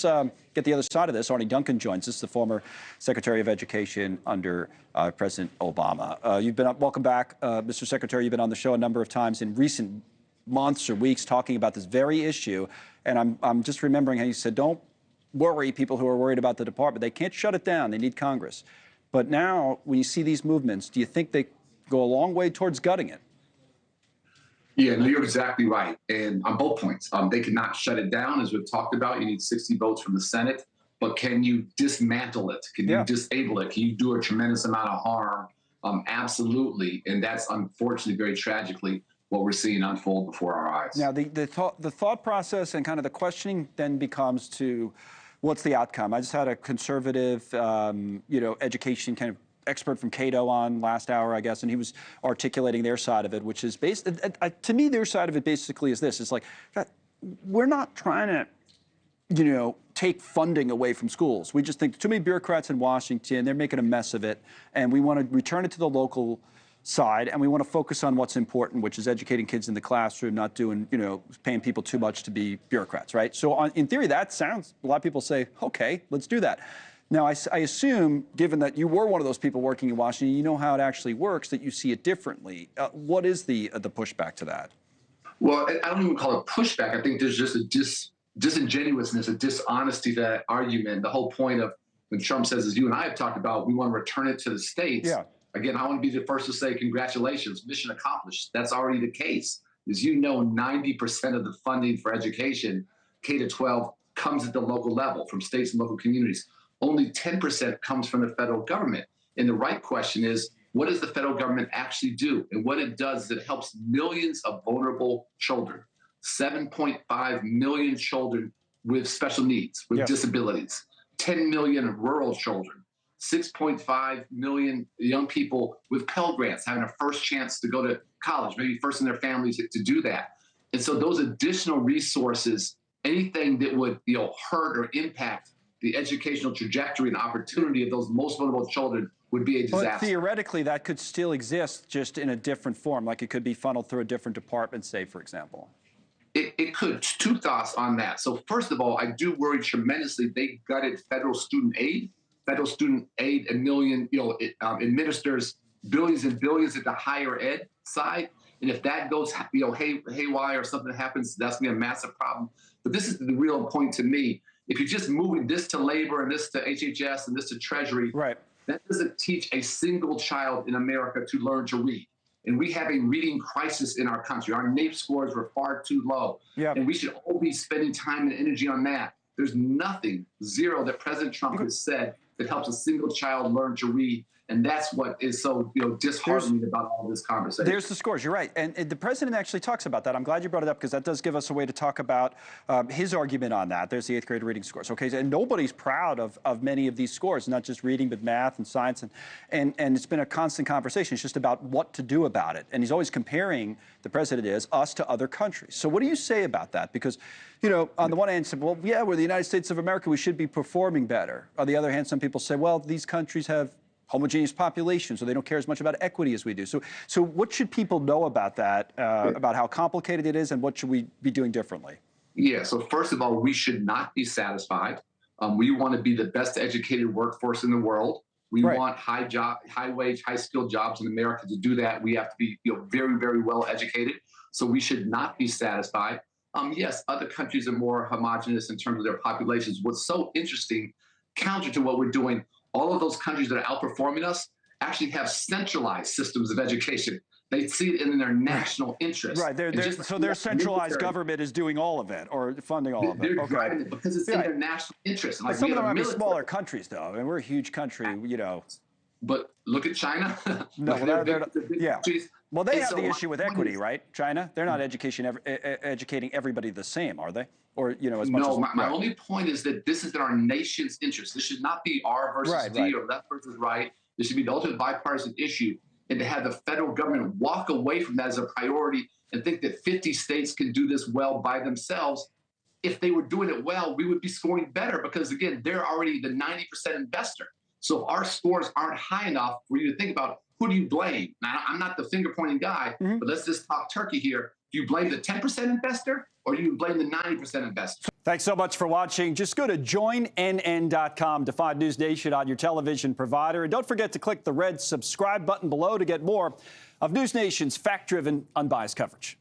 Get the other side of this. Arne Duncan joins us, the former Secretary of Education under President Obama. Welcome back, Mr. Secretary. You've been on the show a number of times in recent months or weeks talking about this very issue. And I'm just remembering how you said, don't worry, people who are worried about the department. They can't shut it down. They need Congress. But now, when you see these movements, do you think they go a long way towards gutting it? Yeah, no, you're exactly right. And on both points, they cannot shut it down. As we've talked about, you need 60 votes from the Senate. But can you dismantle it? Can you disable it? Can you do a tremendous amount of harm? Absolutely. And that's unfortunately, very tragically, what we're seeing unfold before our eyes. Now, the thought process and kind of the questioning then becomes to what's the outcome? I just had a conservative, education kind of expert from Cato on last hour, I guess, and he was articulating their side of it, which is to me, their side of it basically is this. It's like, we're not trying to, take funding away from schools. We just think too many bureaucrats in Washington, they're making a mess of it, and we want to return it to the local side, and we want to focus on what's important, which is educating kids in the classroom, not doing, paying people too much to be bureaucrats, right? So in theory, that sounds, a lot of people say, okay, let's do that. Now, I assume, given that you were one of those people working in Washington, you know how it actually works, that you see it differently. What is the pushback to that? Well, I don't even call it pushback. I think there's just a disingenuousness, a dishonesty to that argument. The whole point of when Trump says, as you and I have talked about, we want to return it to the states. Yeah. Again, I want to be the first to say congratulations, mission accomplished. That's already the case. As you know, 90% of the funding for education, K-12, comes at the local level from states and local communities. Only 10% comes from the federal government. And the right question is, what does the federal government actually do? And what it does is it helps millions of vulnerable children, 7.5 million children with special needs, with disabilities, 10 million rural children, 6.5 million young people with Pell Grants having a first chance to go to college, maybe first in their families to do that. And so those additional resources, anything that would hurt or impact the educational trajectory and opportunity of those most vulnerable children would be a disaster. But theoretically, that could still exist, just in a different form, like it could be funneled through a different department, say, for example. It could. Two thoughts on that. So first of all, I do worry tremendously. They gutted federal student aid. Federal student aid, it administers billions and billions at the higher ed side. And if that goes, haywire or something happens, that's going to be a massive problem. But this is the real point to me. If you're just moving this to labor and this to HHS and this to Treasury, that doesn't teach a single child in America to learn to read. And we have a reading crisis in our country. Our NAEP scores were far too low. And we should all be spending time and energy on that. There's nothing, zero, that President Trump has said that helps a single child learn to read. And that's what is so disheartening about all this conversation. There's the scores. You're right. And the president actually talks about that. I'm glad you brought it up, because that does give us a way to talk about his argument on that. There's the 8th grade reading scores. Okay, and nobody's proud of many of these scores, not just reading, but math and science. And it's been a constant conversation. It's just about what to do about it. And he's always comparing, the president is, us to other countries. So what do you say about that? Because, on the one hand, said, well, yeah, we're the United States of America. We should be performing better. On the other hand, some people say, well, these countries have homogeneous population, so they don't care as much about equity as we do. So what should people know about that, about how complicated it is, and what should we be doing differently? Yeah, so first of all, we should not be satisfied. We want to be the best educated workforce in the world. We want high wage, high skilled jobs in America. To do that, we have to be very, very well educated. So we should not be satisfied. Yes, other countries are more homogenous in terms of their populations. What's so interesting, counter to what we're doing, all of those countries that are outperforming us actually have centralized systems of education. They see it in their national interest. Right. So their centralized government is doing all of it, or funding all of it. They're driving it because it's in their national interest. Like, some of them might be smaller countries, though. I mean, we're a huge country, But look at China. No, well, they have the issue with equity, right? China, they're not educating everybody the same, are they? Or as much as my only point is that this is in our nation's interest. This should not be R versus D or left versus right. This should be the ultimate bipartisan issue. And to have the federal government walk away from that as a priority and think that 50 states can do this well by themselves, if they were doing it well, we would be scoring better, because again, they're already the 90% investor. So if our scores aren't high enough for you to think about, who do you blame? Now, I'm not the finger pointing guy, but let's just talk turkey here. Do you blame the 10% investor or do you blame the 90% investor? Thanks so much for watching. Just go to joinnn.com to find NewsNation on your television provider. And don't forget to click the red subscribe button below to get more of NewsNation's fact-driven, unbiased coverage.